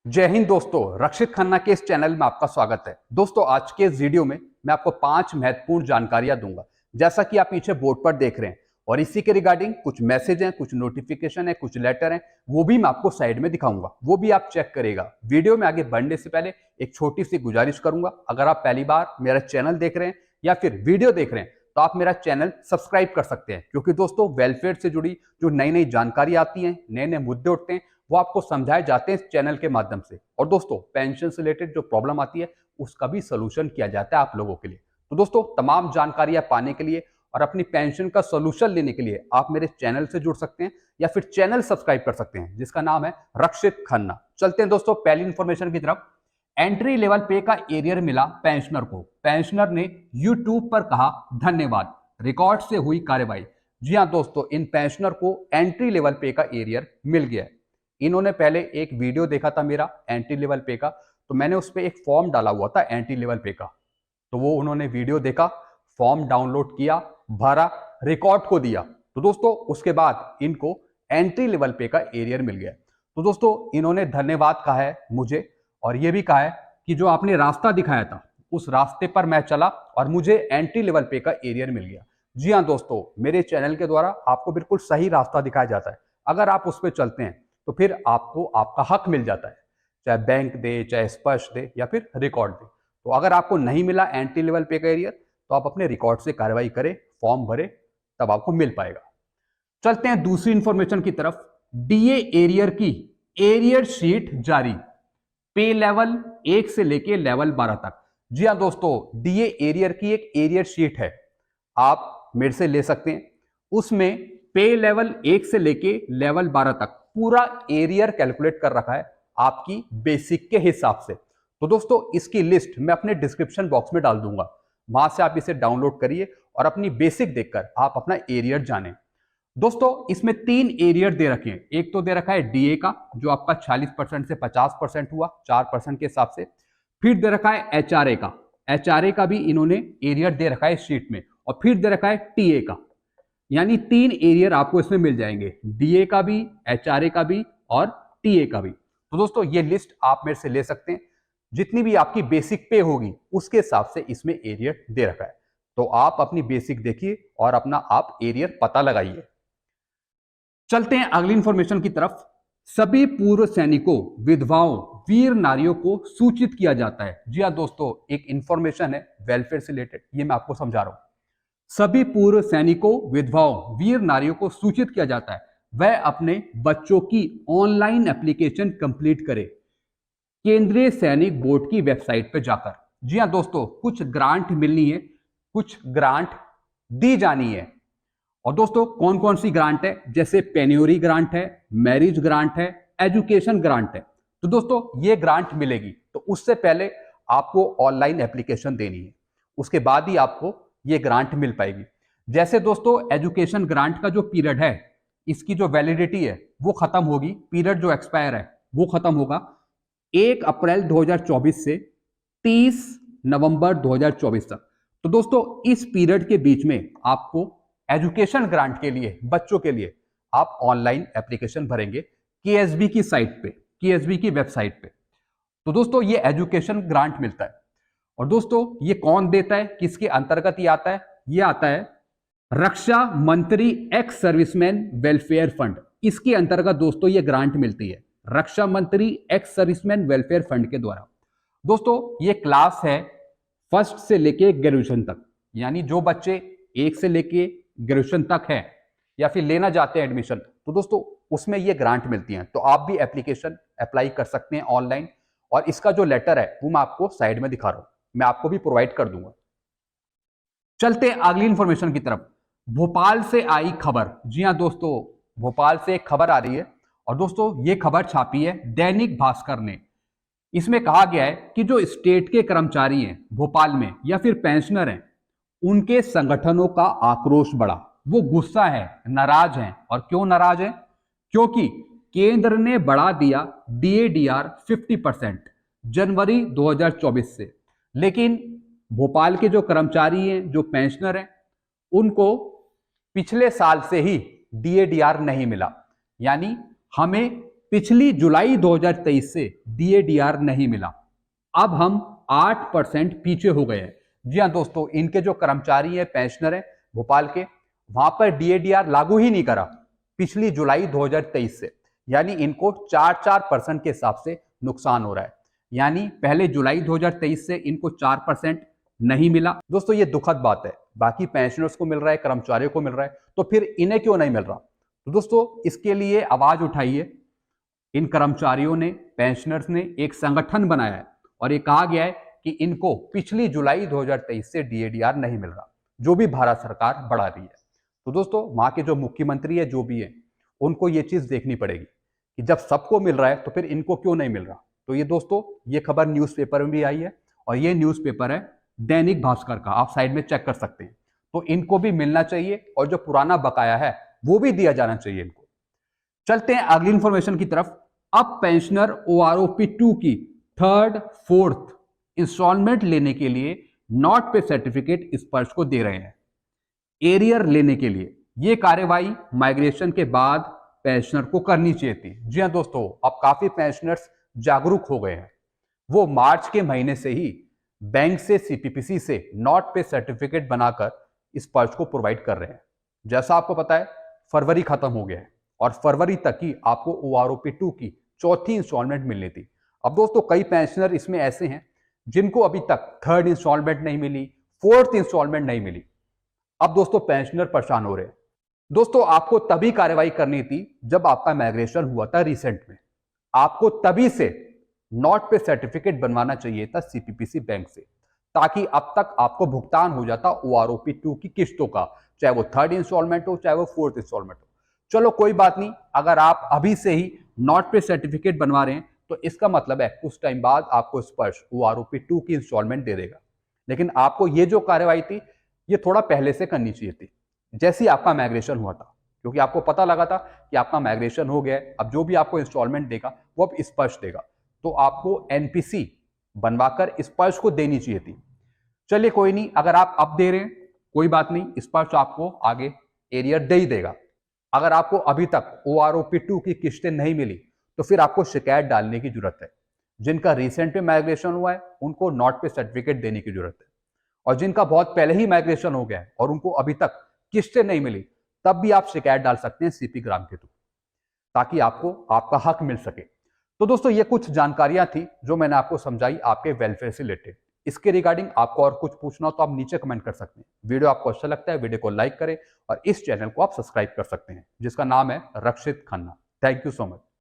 जय हिंद दोस्तों, रक्षित खन्ना के इस चैनल में आपका स्वागत है। दोस्तों, आज के इस वीडियो में मैं आपको 5 महत्वपूर्ण जानकारियां दूंगा, जैसा कि आप पीछे बोर्ड पर देख रहे हैं। और इसी के रिगार्डिंग कुछ मैसेज हैं, कुछ नोटिफिकेशन है, कुछ लेटर हैं, वो भी मैं आपको साइड में दिखाऊंगा, वो भी आप चेक करेगा। वीडियो में आगे बढ़ने से पहले एक छोटी सी गुजारिश करूंगा, अगर आप पहली बार मेरा चैनल देख रहे हैं या फिर वीडियो देख रहे हैं तो आप मेरा चैनल सब्सक्राइब कर सकते हैं, क्योंकि दोस्तों वेलफेयर से जुड़ी जो नई नई जानकारी आती है, नए नए मुद्दे उठते हैं, वो आपको समझाए जाते हैं इस चैनल के माध्यम से। और दोस्तों, पेंशन से रिलेटेड जो प्रॉब्लम आती है उसका भी सोल्यूशन किया जाता है आप लोगों के लिए। तो दोस्तों, तमाम जानकारियां पाने के लिए और अपनी पेंशन का सोल्यूशन लेने के लिए आप मेरे चैनल से जुड़ सकते हैं या फिर चैनल सब्सक्राइब कर सकते हैं, जिसका नाम है रक्षित खन्ना। चलते हैं दोस्तों पहली इंफॉर्मेशन की तरफ। एंट्री लेवल पे का एरियर मिला पेंशनर को। पेंशनर ने यूट्यूब पर कहा धन्यवाद, रिकॉर्ड से हुई कार्रवाई। जी हां दोस्तों, इन पेंशनर को एंट्री लेवल पे का एरियर मिल गया है। इन्होंने पहले एक वीडियो देखा था मेरा एंट्री लेवल पे का, तो मैंने उस पर एक फॉर्म डाला हुआ था एंट्री लेवल पे का। तो वो उन्होंने वीडियो देखा, फॉर्म डाउनलोड किया, भरा, रिकॉर्ड को दिया। तो दोस्तों, उसके बाद इनको एंट्री लेवल पे का एरियर मिल गया। तो दोस्तों, इन्होंने धन्यवाद कहा है मुझे, और ये भी कहा है कि जो आपने रास्ता दिखाया था उस रास्ते पर मैं चला और मुझे एंट्री लेवल पे का एरियर मिल गया। जी हाँ दोस्तों, मेरे चैनल के द्वारा आपको बिल्कुल सही रास्ता दिखाया जाता है। अगर आप उस पर चलते हैं तो फिर आपको आपका हक मिल जाता है, चाहे बैंक दे, चाहे स्पर्श दे या फिर रिकॉर्ड दे। तो अगर आपको नहीं मिला एंट्री लेवल पे का एरियर तो आप अपने रिकॉर्ड से कार्रवाई करें, फॉर्म भरे, तब आपको मिल पाएगा। चलते हैं दूसरी इंफॉर्मेशन की तरफ। डीए एरियर की एरियर शीट जारी, पे लेवल 1 से लेके लेवल 12 तक। जी हाँ दोस्तों, डीए एरियर की एक एरियर शीट है, आप मेरे से ले सकते हैं। उसमें पे लेवल 1 से लेके लेवल 12 तक पूरा एरियर कैलकुलेट कर रखा है आपकी बेसिक के हिसाब से। तो दोस्तों, इसकी लिस्ट मैं अपने डिस्क्रिप्शन बॉक्स में डाल दूंगा, वहां से आप इसे डाउनलोड करिए और अपनी बेसिक देखकर आप अपना एरियर जानें। दोस्तों, इसमें 3 एरियर दे रखे हैं। एक तो दे रखा है डीए का, जो आपका 40% से 50% हुआ 4% के हिसाब से। फिर दे रखा है एचआरए का, एचआरए का भी इन्होंने एरियर दे रखा है शीट में। और फिर दे रखा है टीए का, यानी 3 एरियर आपको इसमें मिल जाएंगे, डीए का भी, एचआरए का भी और टीए का भी। तो दोस्तों, ये लिस्ट आप मेरे से ले सकते हैं। जितनी भी आपकी बेसिक पे होगी उसके हिसाब से इसमें एरियर दे रखा है। तो आप अपनी बेसिक देखिए और अपना आप एरियर पता लगाइए। चलते हैं अगली इंफॉर्मेशन की तरफ। सभी पूर्व सैनिकों, विधवाओं, वीर नारियों को सूचित किया जाता है। जी हाँ दोस्तों, एक इंफॉर्मेशन है वेलफेयर से रिलेटेड, ये मैं आपको समझा रहा हूं। सभी पूर्व सैनिकों, विधवाओं, वीर नारियों को सूचित किया जाता है वह अपने बच्चों की ऑनलाइन एप्लीकेशन कंप्लीट करे, केंद्रीय सैनिक बोर्ड की वेबसाइट पर जाकर। जी हाँ दोस्तों, कुछ ग्रांट मिलनी है, कुछ ग्रांट दी जानी है। और दोस्तों, कौन कौन सी ग्रांट है? जैसे पेन्योरी ग्रांट है, मैरिज ग्रांट है, एजुकेशन ग्रांट है। तो दोस्तों, ये ग्रांट मिलेगी तो उससे पहले आपको ऑनलाइन एप्लीकेशन देनी है, उसके बाद ही आपको ये ग्रांट मिल पाएगी। जैसे दोस्तों, एजुकेशन ग्रांट का जो पीरियड है, इसकी जो वैलिडिटी है वो खत्म होगी, पीरियड जो एक्सपायर है वो खत्म होगा 1 अप्रैल 2024 से 30 नवंबर 2024 तक। तो दोस्तों, इस पीरियड के बीच में आपको एजुकेशन ग्रांट के लिए, बच्चों के लिए, आप ऑनलाइन एप्लीकेशन भरेंगे केएसबी की साइट पे, केएसबी की वेबसाइट पे। तो दोस्तों, ये एजुकेशन ग्रांट मिलता है। और दोस्तों, ये कौन देता है, किसके अंतर्गत ये आता है? ये आता है रक्षा मंत्री एक्स सर्विसमैन वेलफेयर फंड। इसके अंतर्गत दोस्तों ये ग्रांट मिलती है, रक्षा मंत्री एक्स सर्विसमैन वेलफेयर फंड के द्वारा। दोस्तों, ये क्लास है फर्स्ट से लेके ग्रेजुएशन तक, यानी जो बच्चे 1 से लेके ग्रेजुएशन तक है या फिर लेना चाहते हैं एडमिशन, तो दोस्तों उसमें ये ग्रांट मिलती हैं। तो आप भी एप्लीकेशन अप्लाई कर सकते हैं ऑनलाइन, और इसका जो लेटर है वो मैं आपको साइड में दिखा रहा हूं, मैं आपको भी प्रोवाइड कर दूंगा। चलते हैं अगली इंफॉर्मेशन की तरफ। भोपाल से आई खबर। जी हां दोस्तों, भोपाल से एक खबर आ रही है, और दोस्तों ये खबर छापी है दैनिक भास्कर ने। इसमें कहा गया है कि जो स्टेट के कर्मचारी हैं भोपाल में या फिर पेंशनर हैं, उनके संगठनों का आक्रोश बढ़ा, वो गुस्सा है, नाराज हैं। और क्यों नाराज हैं? क्योंकि केंद्र ने बढ़ा दिया डीएडीआर 50% जनवरी 2024 से, लेकिन भोपाल के जो कर्मचारी हैं, जो पेंशनर हैं, उनको पिछले साल से ही डीएडीआर नहीं मिला। यानी हमें पिछली जुलाई 2023 से डीएडीआर नहीं मिला। अब हम 8% पीछे हो गए हैं। जी हाँ दोस्तों, इनके जो कर्मचारी हैं, पेंशनर हैं भोपाल के, वहां पर डीएडीआर लागू ही नहीं करा पिछली जुलाई 2023 से। यानी इनको 4% के हिसाब से नुकसान हो रहा है। यानी पहले जुलाई 2023 से इनको 4% नहीं मिला। दोस्तों ये दुखद बात है। बाकी पेंशनर्स को मिल रहा है, कर्मचारियों को मिल रहा है, तो फिर इन्हें क्यों नहीं मिल रहा? तो दोस्तों इसके लिए आवाज उठाइए। इन कर्मचारियों ने, पेंशनर्स ने एक संगठन बनाया है और ये कहा गया है कि इनको पिछली जुलाई 2023 से डीएडीआर नहीं मिल रहा, जो भी भारत सरकार बढ़ा रही है। तो दोस्तों वहां के जो मुख्यमंत्री है, जो भी है, उनको ये चीज देखनी पड़ेगी कि जब सबको मिल रहा है तो फिर इनको क्यों नहीं मिल रहा। तो ये दोस्तों ये खबर न्यूज़पेपर में भी आई है और ये न्यूज़पेपर है दैनिक भास्कर का, आप साइड में चेक कर सकते हैं। तो इनको भी मिलना चाहिए और जो पुराना बकाया है वो भी दिया जाना चाहिए इनको। चलते हैं अगली इंफॉर्मेशन की तरफ। अब पेंशनर ओआरओपी 2 की 3rd 4th इंस्टॉलमेंट लेने के लिए नॉट पे सर्टिफिकेट स्पर्श को दे रहे हैं, एरियर लेने के लिए। यह कार्यवाही माइग्रेशन के बाद पेंशनर को करनी चाहिए थी। जी हाँ दोस्तों, अब काफी पेंशनर्स जागरूक हो गए हैं। वो मार्च के महीने से ही बैंक से, सीपीपीसी से नॉट पे सर्टिफिकेट बनाकर स्पर्श को प्रोवाइड कर रहे हैं। जैसा आपको पता है फरवरी खत्म हो गया है और फरवरी तक ही आपको ओआरओपी 2 की 4थी इंस्टॉलमेंट मिलनी थी। अब दोस्तों कई पेंशनर इसमें ऐसे हैं जिनको अभी तक 3rd इंस्टॉलमेंट नहीं मिली, 4th इंस्टॉलमेंट नहीं मिली। अब दोस्तों पेंशनर परेशान हो रहे हैं। दोस्तों आपको तभी कार्रवाई करनी थी जब आपका माइग्रेशन हुआ था रिसेंट में। आपको तभी से नॉट पे सर्टिफिकेट बनवाना चाहिए था सीपीपीसी बैंक से, ताकि अब तक आपको भुगतान हो जाता ओआरओपी 2 की किस्तों का, चाहे वो 3rd इंस्टॉलमेंट हो चाहे वो 4th इंस्टॉलमेंट हो। चलो कोई बात नहीं, अगर आप अभी से ही नॉट पे सर्टिफिकेट बनवा रहे हैं तो इसका मतलब है कुछ टाइम बाद आपको स्पर्श ओआरओपी 2 की इंस्टॉलमेंट दे देगा। लेकिन आपको ये जो कार्रवाई थी ये थोड़ा पहले से करनी चाहिए थी, जैसे ही आपका माइग्रेशन हुआ था, क्योंकि आपको पता लगा था कि आपका माइग्रेशन हो गया है। अब जो भी आपको इंस्टॉलमेंट देगा वो अब स्पर्श देगा, तो आपको एनपीसी बनवाकर स्पर्श को देनी चाहिए थी। चलिए कोई नहीं, अगर आप अब दे रहे हैं कोई बात नहीं, स्पर्श आपको आगे एरियर दे ही देगा। अगर आपको अभी तक ओआरओपी 2 की किस्तें नहीं मिली तो फिर आपको शिकायत डालने की जरूरत है। जिनका रिसेंट में माइग्रेशन हुआ है उनको नॉट पे सर्टिफिकेट देने की जरूरत है, और जिनका बहुत पहले ही माइग्रेशन हो गया है और उनको अभी तक किस्तें नहीं मिली, तब भी आप शिकायत डाल सकते हैं सीपी ग्राम के थ्रू, ताकि आपको आपका हक मिल सके। तो दोस्तों ये कुछ जानकारियां थी जो मैंने आपको समझाई आपके वेलफेयर से रिलेटेड। इसके रिगार्डिंग आपको और कुछ पूछना हो तो आप नीचे कमेंट कर सकते हैं। वीडियो आपको अच्छा लगता है वीडियो को लाइक करें और इस चैनल को आप सब्सक्राइब कर सकते हैं जिसका नाम है Rakshit Khanna. Thank you so much.